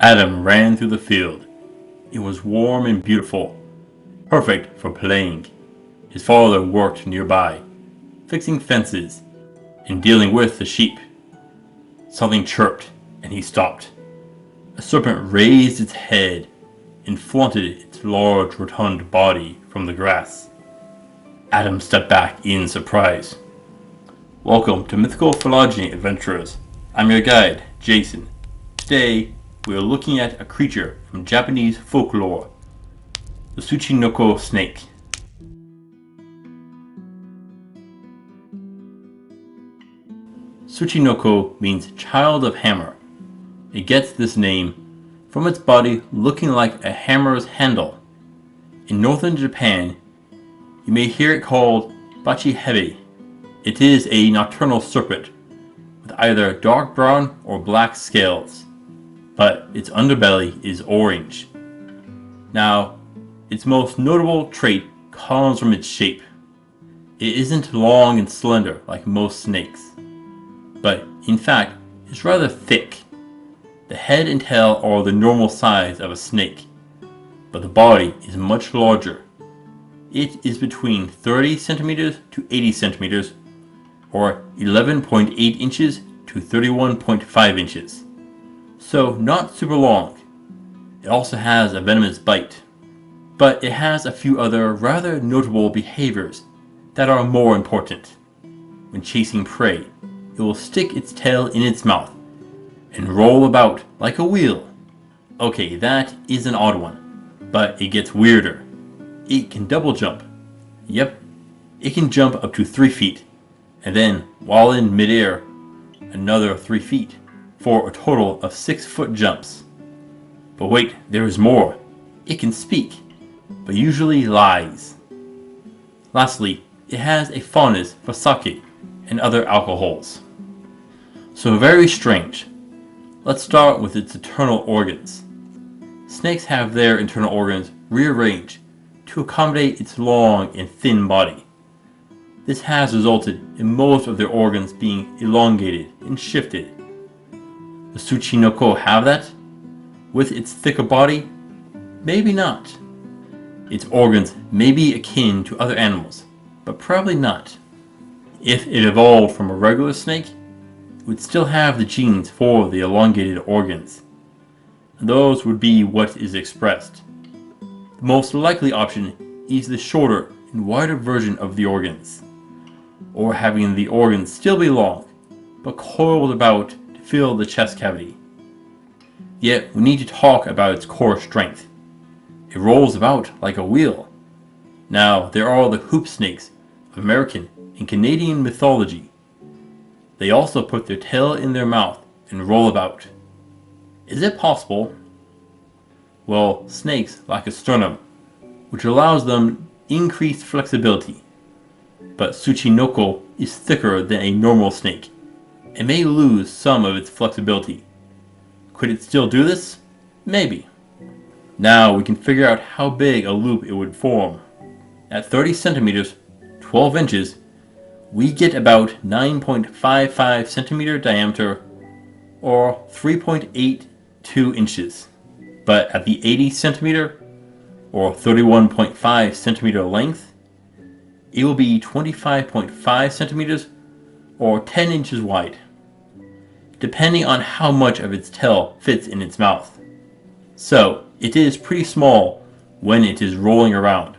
Adam ran through the field. It was warm and beautiful, perfect for playing. His father worked nearby, fixing fences and dealing with the sheep. Something chirped, and he stopped. A serpent raised its head and flaunted its large rotund body from the grass. Adam stepped back in surprise. Welcome to Mythical Phylogeny Adventurers. I'm your guide, Jason. Today, we are looking at a creature from Japanese folklore, the Tsuchinoko snake. Tsuchinoko means child of hammer. It gets this name from its body looking like a hammer's handle. In northern Japan, you may hear it called bachihebe. It is a nocturnal serpent with either dark brown or black scales, but its underbelly is orange. Now, its most notable trait comes from its shape. It isn't long and slender like most snakes, but in fact it's rather thick. The head and tail are the normal size of a snake, but the body is much larger. It is between 30 centimeters to 80 centimeters, or 11.8 inches to 31.5 inches. So not super long. It also has a venomous bite, but it has a few other rather notable behaviors that are more important. When chasing prey, it will stick its tail in its mouth and roll about like a wheel. Okay, that is an odd one, but it gets weirder. It can double jump. Yep, it can jump up to 3 feet, and then, while in midair, another 3 feet, for a total of 6-foot jumps. But wait, there is more. It can speak, but usually lies. Lastly, it has a fondness for sake and other alcohols. So very strange. Let's start with its internal organs. Snakes have their internal organs rearranged to accommodate its long and thin body. This has resulted in most of their organs being elongated and shifted. The Tsuchinoko have that? With its thicker body? Maybe not. Its organs may be akin to other animals, but probably not. If it evolved from a regular snake, it would still have the genes for the elongated organs, and those would be what is expressed. The most likely option is the shorter and wider version of the organs, or having the organs still be long, but coiled about to fill the chest cavity. Yet we need to talk about its core strength. It rolls about like a wheel. Now, there are the hoop snakes of American and Canadian mythology. They also put their tail in their mouth and roll about. Is it possible? Well, snakes lack a sternum, which allows them increased flexibility. But Tsuchinoko is thicker than a normal snake and may lose some of its flexibility. Could it still do this? Maybe. Now we can figure out how big a loop it would form. At 30 centimeters, 12 inches, we get about 9.55 centimeter diameter, or 3.82 inches. But at the 80 centimeter, or 31.5 centimeter length, it will be 25.5 centimeters, or 10 inches wide, depending on how much of its tail fits in its mouth. So, it is pretty small when it is rolling around.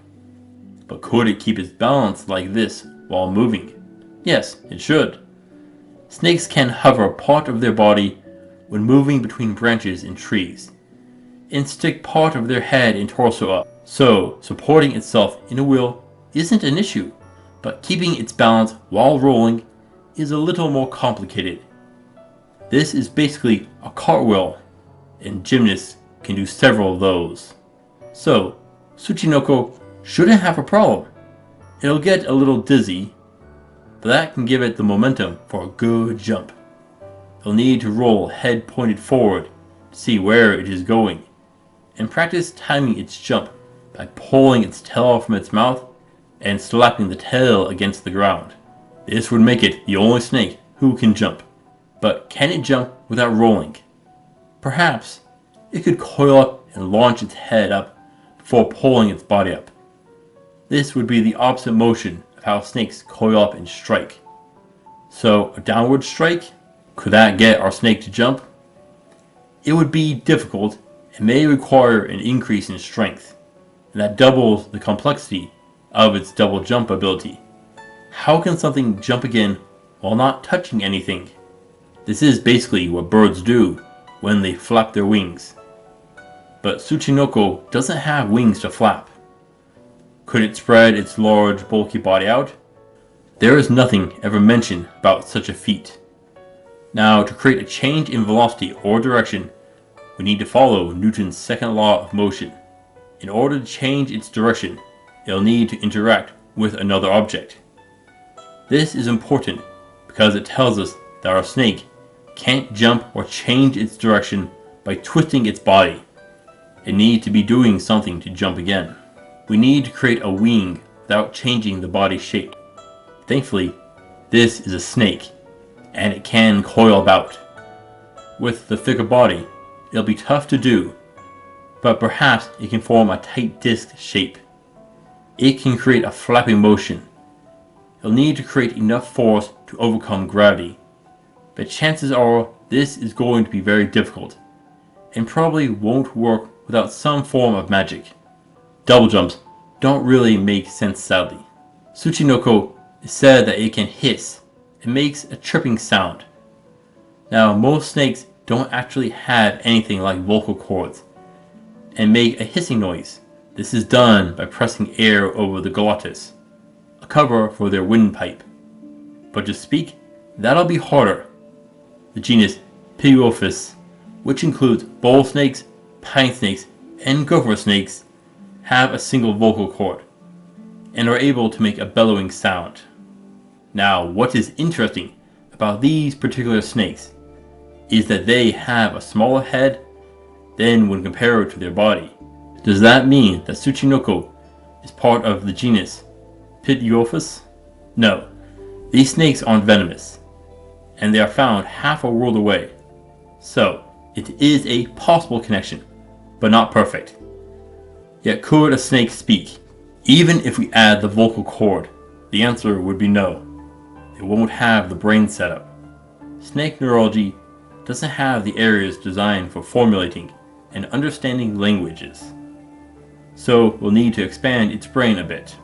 But could it keep its balance like this while moving? Yes, it should. Snakes can hover part of their body when moving between branches in trees, and stick part of their head and torso up. So, supporting itself in a wheel isn't an issue, but keeping its balance while rolling is a little more complicated. This is basically a cartwheel, and gymnasts can do several of those. So, Tsuchinoko shouldn't have a problem. It'll get a little dizzy, but that can give it the momentum for a good jump. It'll need to roll head pointed forward to see where it is going, and practice timing its jump by pulling its tail from its mouth and slapping the tail against the ground. This would make it the only snake who can jump. But can it jump without rolling? Perhaps, it could coil up and launch its head up before pulling its body up. This would be the opposite motion of how snakes coil up and strike. So a downward strike, could that get our snake to jump? It would be difficult and may require an increase in strength, and that doubles the complexity of its double jump ability. How can something jump again while not touching anything? This is basically what birds do when they flap their wings. But Tsuchinoko doesn't have wings to flap. Could it spread its large, bulky body out? There is nothing ever mentioned about such a feat. Now, to create a change in velocity or direction, we need to follow Newton's second law of motion. In order to change its direction, it'll need to interact with another object. This is important because it tells us that our snake can't jump or change its direction by twisting its body. It needs to be doing something to jump again. We need to create a wing without changing the body shape. Thankfully, this is a snake, and it can coil about. With the thicker body, it'll be tough to do, but perhaps it can form a tight disc shape. It can create a flapping motion. It'll need to create enough force to overcome gravity, but chances are this is going to be very difficult, and probably won't work without some form of magic. Double jumps don't really make sense, sadly. Tsuchinoko is said that it can hiss. It makes a chirping sound. Now, most snakes don't actually have anything like vocal cords and make a hissing noise. This is done by pressing air over the glottis, a cover for their windpipe. But to speak, that'll be harder. The genus Pygopus, which includes bull snakes, pine snakes, and gopher snakes, have a single vocal cord and are able to make a bellowing sound. Now, what is interesting about these particular snakes is that they have a smaller head than when compared to their body. Does that mean that Tsuchinoko is part of the genus Pygopus? No, these snakes aren't venomous, and they are found half a world away. So, it is a possible connection, but not perfect. Yet could a snake speak? Even if we add the vocal cord, the answer would be no. It won't have the brain setup. Snake neurology doesn't have the areas designed for formulating and understanding languages. So we'll need to expand its brain a bit.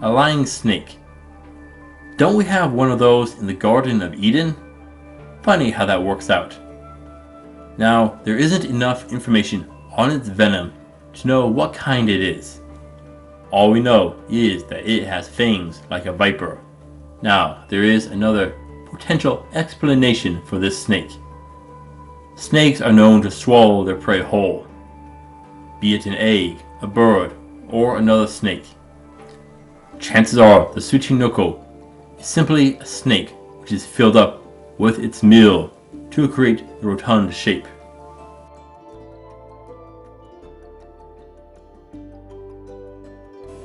A lying snake. Don't we have one of those in the Garden of Eden? Funny how that works out. Now, there isn't enough information on its venom to know what kind it is. All we know is that it has fangs like a viper. Now, there is another potential explanation for this snake. Snakes are known to swallow their prey whole, be it an egg, a bird, or another snake. Chances are the Tsuchinoko is simply a snake which is filled up with its meal to create the rotund shape.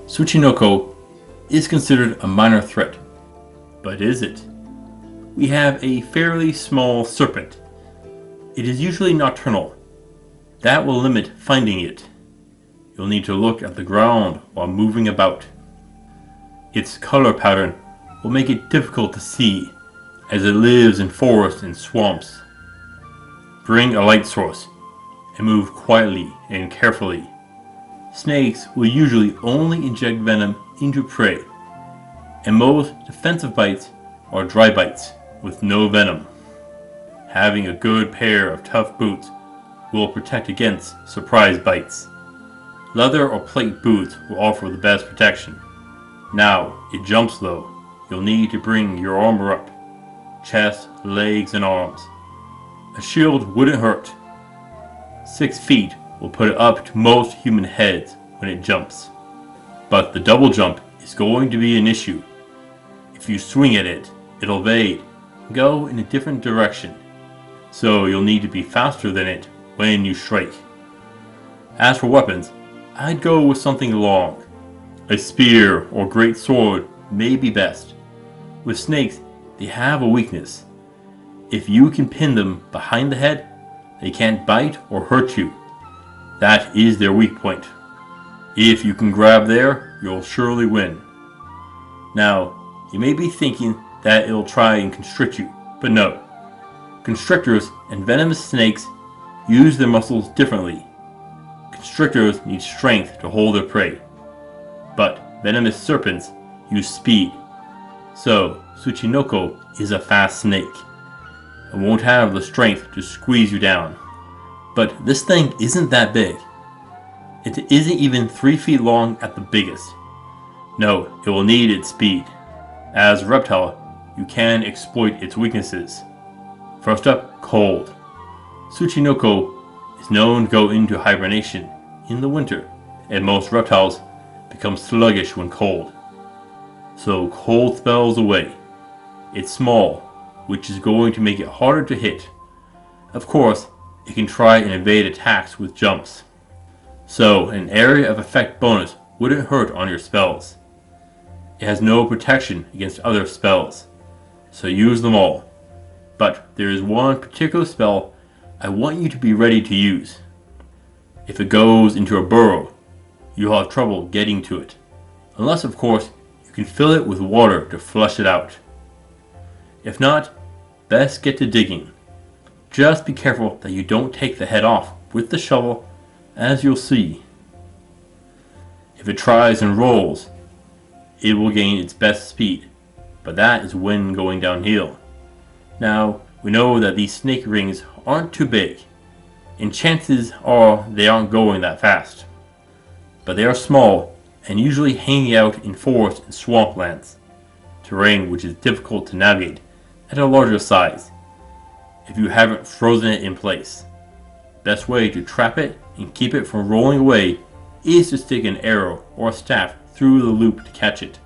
Tsuchinoko is considered a minor threat, but is it? We have a fairly small serpent. It is usually nocturnal. That will limit finding it. You'll need to look at the ground while moving about. Its color pattern will make it difficult to see as it lives in forests and swamps. Bring a light source and move quietly and carefully. Snakes will usually only inject venom into prey, and most defensive bites are dry bites with no venom. Having a good pair of tough boots will protect against surprise bites. Leather or plate boots will offer the best protection. Now, it jumps though. You'll need to bring your armor up. Chest, legs, and arms. A shield wouldn't hurt. 6 feet will put it up to most human heads when it jumps. But the double jump is going to be an issue. If you swing at it, it'll evade and go in a different direction. So you'll need to be faster than it when you strike. As for weapons, I'd go with something long. A spear or great sword may be best. With snakes, they have a weakness. If you can pin them behind the head, They can't bite or hurt you. That is their weak point. If you can grab there, you'll surely win. Now, you may be thinking that it'll try and constrict you, but no. Constrictors and venomous snakes use their muscles differently. Constrictors need strength to hold their prey, but venomous serpents use speed. So, Tsuchinoko is a fast snake. It won't have the strength to squeeze you down. But this thing isn't that big. It isn't even 3 feet long at the biggest. No, it will need its speed. As a reptile, you can exploit its weaknesses. First up, cold. Tsuchinoko is known to go into hibernation in the winter, and most reptiles become sluggish when cold. So cold spells away. It's small, which is going to make it harder to hit. Of course, it can try and evade attacks with jumps. So an area of effect bonus wouldn't hurt on your spells. It has no protection against other spells, so use them all. But there is one particular spell I want you to be ready to use. If it goes into a burrow, you'll have trouble getting to it. Unless, of course, you can fill it with water to flush it out. If not, best get to digging. Just be careful that you don't take the head off with the shovel, as you'll see. If it tries and rolls, it will gain its best speed, but that is when going downhill. Now, we know that these snake rings aren't too big, and chances are they aren't going that fast. But they are small and usually hanging out in forest and swamplands, terrain which is difficult to navigate at a larger size if you haven't frozen it in place. Best way to trap it and keep it from rolling away is to stick an arrow or a staff through the loop to catch it.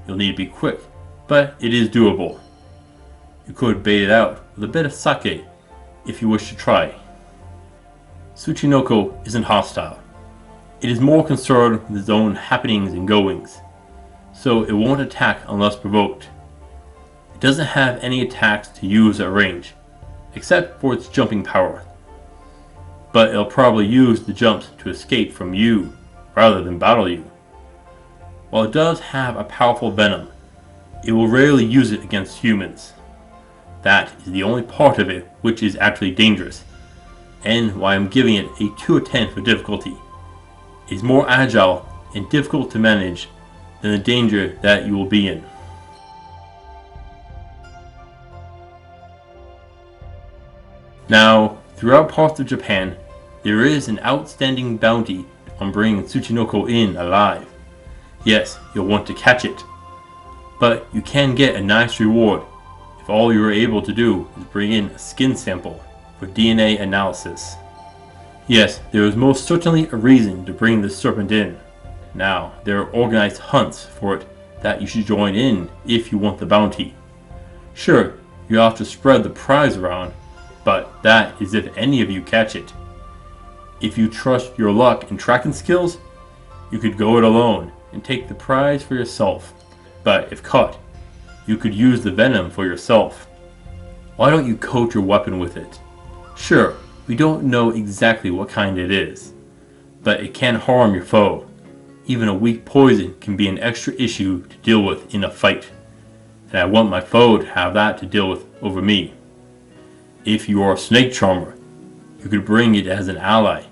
You'll need to be quick, but it is doable. You could bait it out with a bit of sake if you wish to try. Tsuchinoko isn't hostile. It is more concerned with its own happenings and goings, so it won't attack unless provoked. It doesn't have any attacks to use at range, except for its jumping power. But it'll probably use the jumps to escape from you rather than battle you. While it does have a powerful venom, it will rarely use it against humans. That is the only part of it which is actually dangerous, and why I'm giving it a 2 out of 10 for difficulty. It is more agile and difficult to manage than the danger that you will be in. Now, throughout parts of Japan, there is an outstanding bounty on bringing Tsuchinoko in alive. Yes, you'll want to catch it, but you can get a nice reward if all you are able to do is bring in a skin sample for DNA analysis. Yes, there is most certainly a reason to bring this serpent in. Now, there are organized hunts for it that you should join in if you want the bounty. Sure, you have to spread the prize around, but that is if any of you catch it. If you trust your luck and tracking skills, you could go it alone and take the prize for yourself. But if caught, you could use the venom for yourself. Why don't you coat your weapon with it? Sure, we don't know exactly what kind it is, but it can harm your foe. Even a weak poison can be an extra issue to deal with in a fight, and I want my foe to have that to deal with over me. If you are a snake charmer, you could bring it as an ally.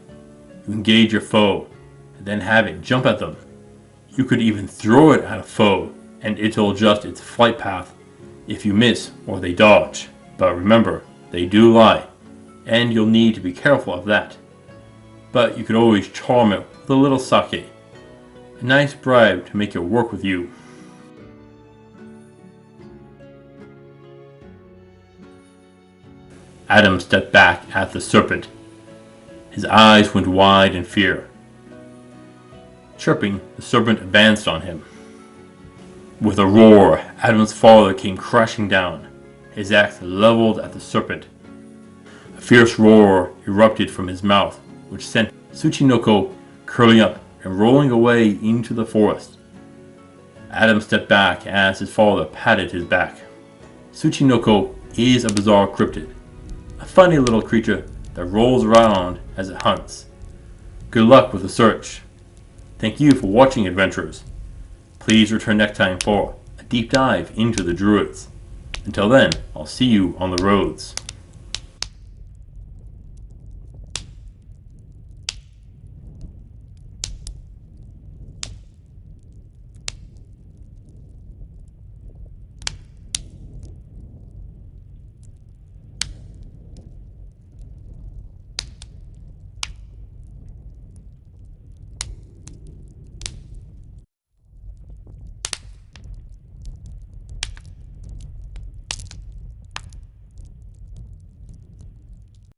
You engage your foe, and then have it jump at them. You could even throw it at a foe, and it'll adjust its flight path if you miss or they dodge. But remember, they do lie, and you'll need to be careful of that. But you could always charm it with a little sake, a nice bribe to make it work with you. Adam stepped back at the serpent. His eyes went wide in fear. Chirping, the serpent advanced on him. With a roar, Adam's father came crashing down, his axe leveled at the serpent. A fierce roar erupted from his mouth, which sent Tsuchinoko curling up and rolling away into the forest. Adam stepped back as his father patted his back. Tsuchinoko is a bizarre cryptid, a funny little creature that rolls around as it hunts. Good luck with the search. Thank you for watching, adventurers. Please return next time for a deep dive into the Druids. Until then, I'll see you on the roads.